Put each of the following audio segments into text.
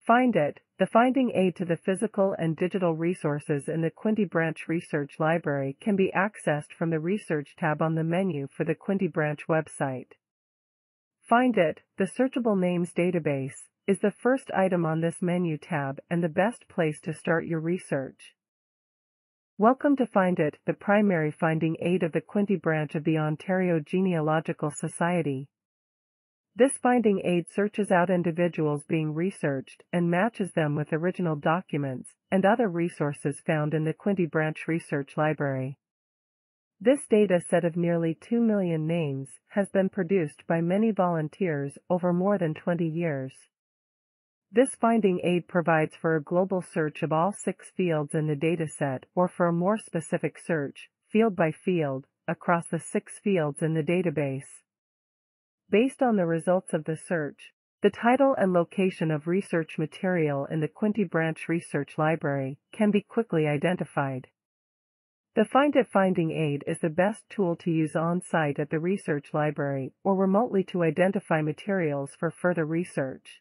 Find It, the finding aid to the physical and digital resources in the Quinte Branch Research Library, can be accessed from the Research tab on the menu for the Quinte Branch website. Find It, the searchable names database, is the first item on this menu tab and the best place to start your research. Welcome to Find It, the primary finding aid of the Quinte Branch of the Ontario Genealogical Society. This finding aid searches out individuals being researched and matches them with original documents and other resources found in the Quinte Branch Research Library. This data set of nearly 2 million names has been produced by many volunteers over more than 20 years. This finding aid provides for a global search of all 6 fields in the dataset, or for a more specific search, field by field, across the 6 fields in the database. Based on the results of the search, the title and location of research material in the Quinte Branch Research Library can be quickly identified. The Find It finding aid is the best tool to use on-site at the research library or remotely to identify materials for further research.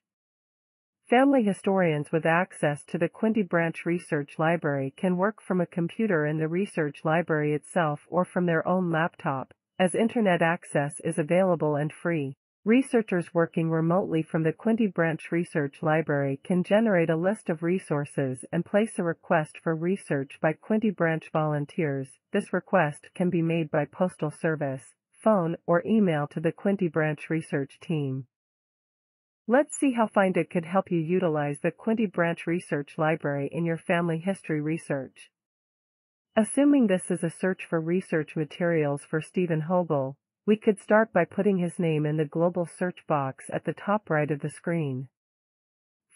Family historians with access to the Quinte Branch Research Library can work from a computer in the research library itself or from their own laptop, as internet access is available and free. Researchers working remotely from the Quinte Branch Research Library can generate a list of resources and place a request for research by Quinte Branch volunteers. This request can be made by postal service, phone, or email to the Quinte Branch Research team. Let's see how Find It could help you utilize the Quinte Branch Research Library in your family history research. Assuming this is a search for research materials for Stephen Hogel, we could start by putting his name in the global search box at the top right of the screen.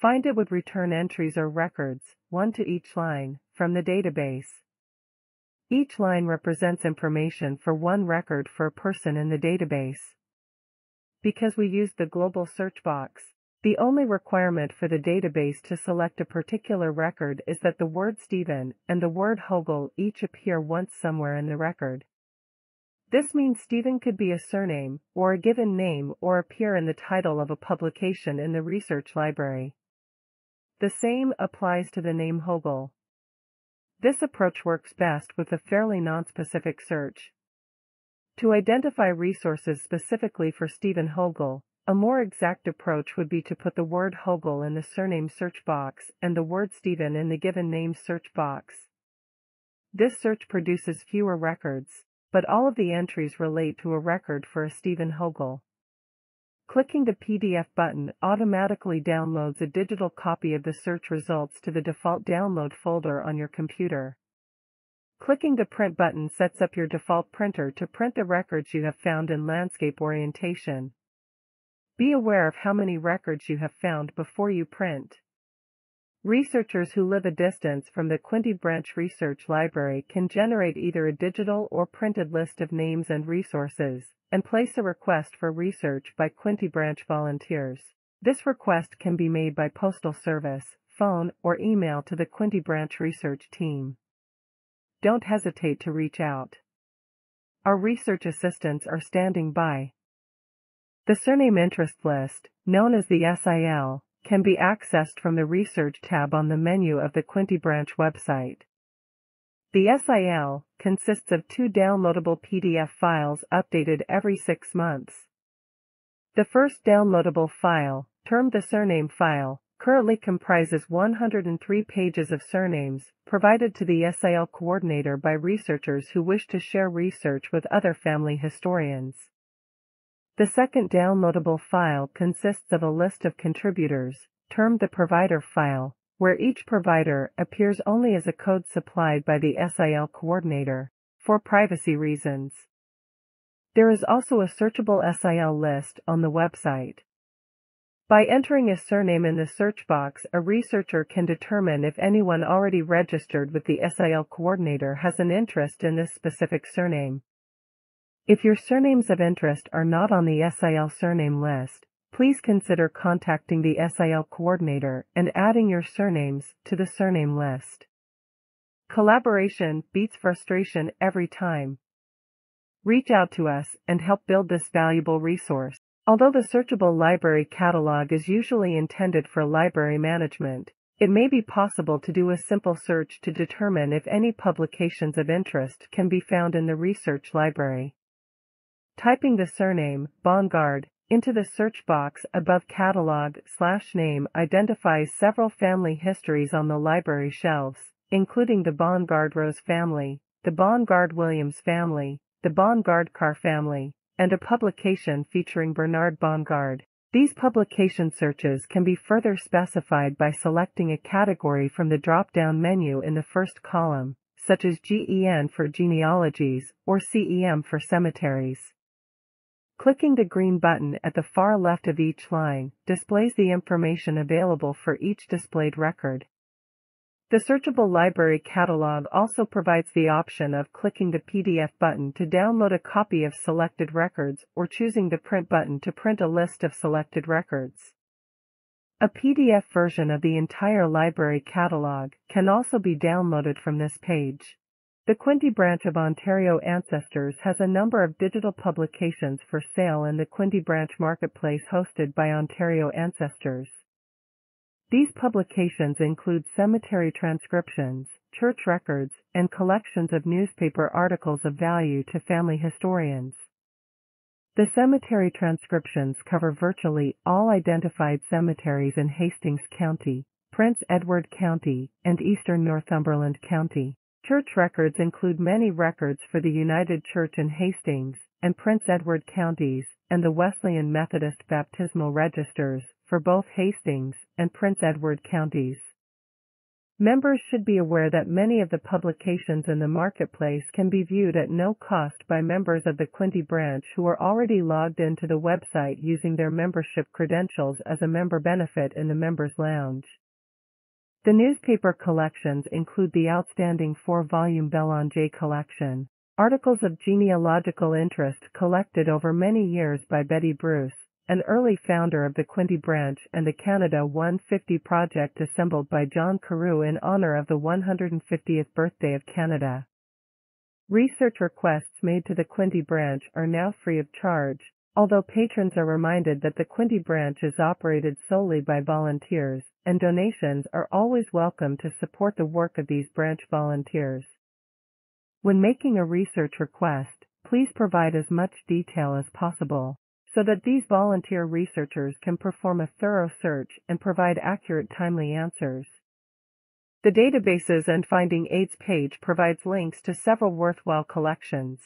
Find It would return entries or records, one to each line, from the database. Each line represents information for one record for a person in the database. Because we used the global search box, the only requirement for the database to select a particular record is that the word Stephen and the word Hogel each appear once somewhere in the record. This means Stephen could be a surname, or a given name, or appear in the title of a publication in the research library. The same applies to the name Hogel. This approach works best with a fairly nonspecific search. To identify resources specifically for Stephen Hogel, a more exact approach would be to put the word Hogel in the surname search box and the word Stephen in the given name search box. This search produces fewer records, but all of the entries relate to a record for a Stephen Hogel. Clicking the PDF button automatically downloads a digital copy of the search results to the default download folder on your computer. Clicking the Print button sets up your default printer to print the records you have found in landscape orientation. Be aware of how many records you have found before you print. Researchers who live a distance from the Quinte Branch Research Library can generate either a digital or printed list of names and resources, and place a request for research by Quinte Branch volunteers. This request can be made by postal service, phone, or email to the Quinte Branch Research team. Don't hesitate to reach out. Our research assistants are standing by. The surname interest list, known as the SIL, can be accessed from the Research tab on the menu of the Quinte Branch website. The SIL consists of 2 downloadable PDF files updated every 6 months. The first downloadable file, termed the surname file, currently comprises 103 pages of surnames provided to the SIL coordinator by researchers who wish to share research with other family historians. The second downloadable file consists of a list of contributors, termed the provider file, where each provider appears only as a code supplied by the SIL coordinator, for privacy reasons. There is also a searchable SIL list on the website. By entering a surname in the search box, a researcher can determine if anyone already registered with the SIL coordinator has an interest in this specific surname. If your surnames of interest are not on the SIL surname list, please consider contacting the SIL coordinator and adding your surnames to the surname list. Collaboration beats frustration every time. Reach out to us and help build this valuable resource. Although the searchable library catalog is usually intended for library management, it may be possible to do a simple search to determine if any publications of interest can be found in the research library. Typing the surname, Bongard, into the search box above catalog/name identifies several family histories on the library shelves, including the Bongard-Rose family, the Bongard-Williams family, the Bongard-Carr family, and a publication featuring Bernard Bongard. These publication searches can be further specified by selecting a category from the drop-down menu in the first column, such as GEN for genealogies or CEM for cemeteries. Clicking the green button at the far left of each line displays the information available for each displayed record. The searchable library catalog also provides the option of clicking the PDF button to download a copy of selected records or choosing the print button to print a list of selected records. A PDF version of the entire library catalog can also be downloaded from this page. The Quinte Branch of Ontario Ancestors has a number of digital publications for sale in the Quinte Branch Marketplace hosted by Ontario Ancestors. These publications include cemetery transcriptions, church records, and collections of newspaper articles of value to family historians. The cemetery transcriptions cover virtually all identified cemeteries in Hastings County, Prince Edward County, and eastern Northumberland County. Church records include many records for the United Church in Hastings and Prince Edward counties, and the Wesleyan Methodist baptismal registers for both Hastings and Prince Edward counties. Members should be aware that many of the publications in the marketplace can be viewed at no cost by members of the Quinte Branch who are already logged into the website using their membership credentials as a member benefit in the Members Lounge. The newspaper collections include the outstanding 4-volume Belanger collection, articles of genealogical interest collected over many years by Betty Bruce, an early founder of the Quinte Branch, and the Canada 150 project assembled by John Carew in honor of the 150th birthday of Canada. Research requests made to the Quinte Branch are now free of charge, although patrons are reminded that the Quinte Branch is operated solely by volunteers, and donations are always welcome to support the work of these branch volunteers. When making a research request, please provide as much detail as possible, so that these volunteer researchers can perform a thorough search and provide accurate, timely answers. The Databases and Finding Aids page provides links to several worthwhile collections.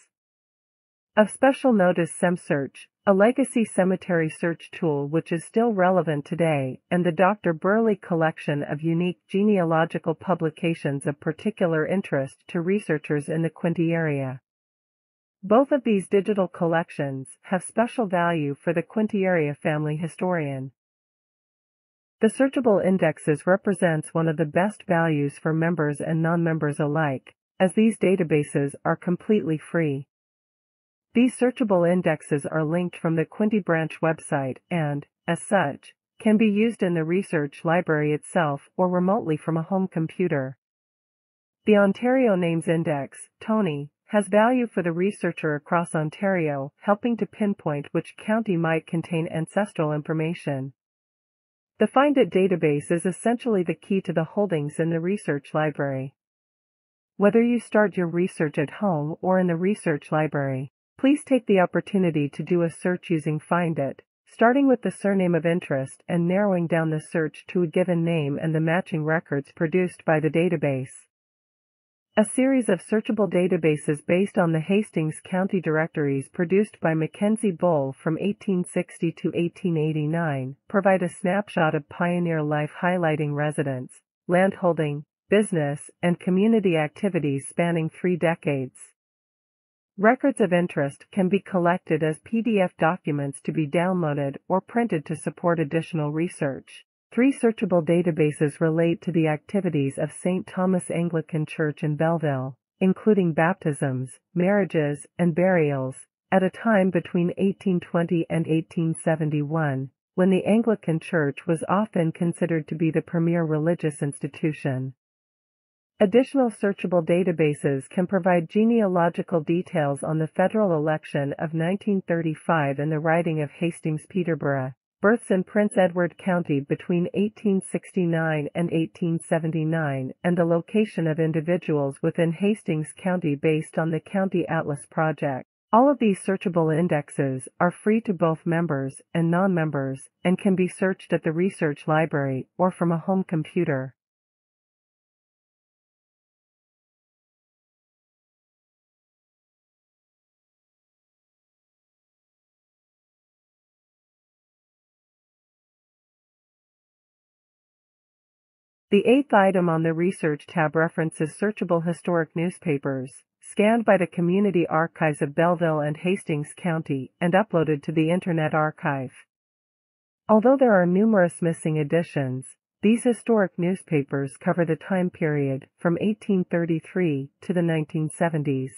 Of special note is SemSearch, a legacy cemetery search tool which is still relevant today, and the Dr. Burley collection of unique genealogical publications of particular interest to researchers in the Quinte area. Both of these digital collections have special value for the Quinte area family historian. The searchable indexes represents one of the best values for members and non-members alike, as these databases are completely free. These searchable indexes are linked from the Quinte Branch website and, as such, can be used in the research library itself or remotely from a home computer. The Ontario Names Index, TONI, has value for the researcher across Ontario, helping to pinpoint which county might contain ancestral information. The Find It database is essentially the key to the holdings in the research library. Whether you start your research at home or in the research library, please take the opportunity to do a search using Find It, starting with the surname of interest and narrowing down the search to a given name and the matching records produced by the database. A series of searchable databases based on the Hastings County directories produced by Mackenzie Bull from 1860 to 1889 provide a snapshot of pioneer life highlighting residence, landholding, business, and community activities spanning 3 decades. Records of interest can be collected as PDF documents to be downloaded or printed to support additional research. 3 searchable databases relate to the activities of St. Thomas Anglican Church in Belleville, including baptisms, marriages, and burials, at a time between 1820 and 1871, when the Anglican Church was often considered to be the premier religious institution. Additional searchable databases can provide genealogical details on the federal election of 1935 and the riding of Hastings-Peterborough, births in Prince Edward County between 1869 and 1879, and the location of individuals within Hastings County based on the County Atlas Project. All of these searchable indexes are free to both members and non-members and can be searched at the research library or from a home computer. The eighth item on the Research tab references searchable historic newspapers, scanned by the Community Archives of Belleville and Hastings County and uploaded to the Internet Archive. Although there are numerous missing editions, these historic newspapers cover the time period from 1833 to the 1970s.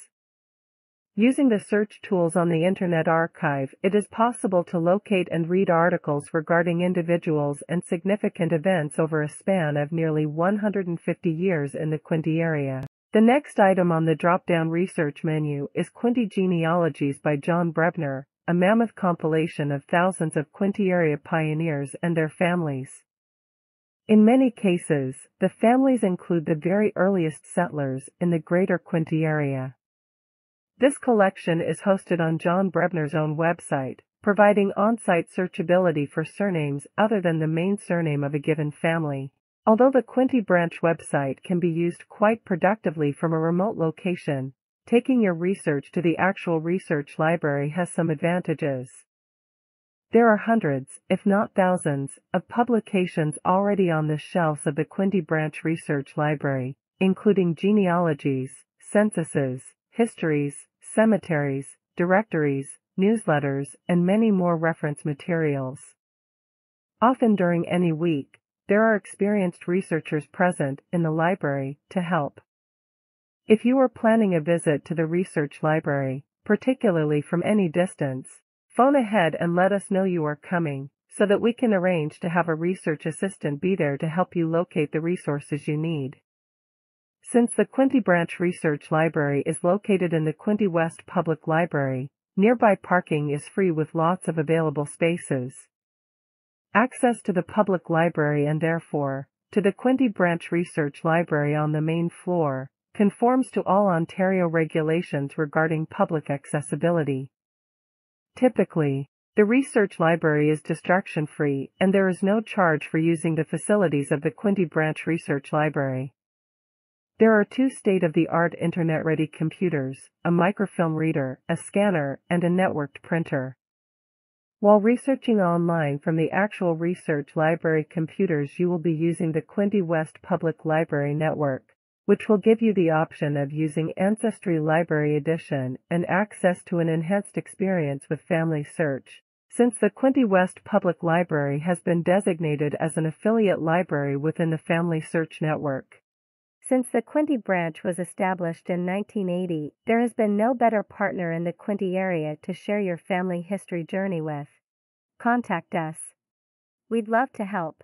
Using the search tools on the Internet Archive, it is possible to locate and read articles regarding individuals and significant events over a span of nearly 150 years in the Quinte area. The next item on the drop-down research menu is Quinte Genealogies by John Brebner, a mammoth compilation of thousands of Quinte area pioneers and their families. In many cases, the families include the very earliest settlers in the greater Quinte area. This collection is hosted on John Brebner's own website, providing on-site searchability for surnames other than the main surname of a given family. Although the Quinte Branch website can be used quite productively from a remote location, taking your research to the actual research library has some advantages. There are hundreds, if not thousands, of publications already on the shelves of the Quinte Branch Research Library, including genealogies, censuses, histories, cemeteries, directories, newsletters, and many more reference materials. Often during any week, there are experienced researchers present in the library to help. If you are planning a visit to the research library, particularly from any distance, phone ahead and let us know you are coming, so that we can arrange to have a research assistant be there to help you locate the resources you need. Since the Quinte Branch Research Library is located in the Quinte West Public Library, nearby parking is free with lots of available spaces. Access to the public library and therefore, to the Quinte Branch Research Library on the main floor, conforms to all Ontario regulations regarding public accessibility. Typically, the research library is distraction-free and there is no charge for using the facilities of the Quinte Branch Research Library. There are 2 state-of-the-art internet-ready computers, a microfilm reader, a scanner, and a networked printer. While researching online from the actual research library computers, you will be using the Quinte West Public Library Network, which will give you the option of using Ancestry Library Edition and access to an enhanced experience with Family Search, since the Quinte West Public Library has been designated as an affiliate library within the Family Search Network. Since the Quinte Branch was established in 1980, there has been no better partner in the Quinte area to share your family history journey with. Contact us. We'd love to help.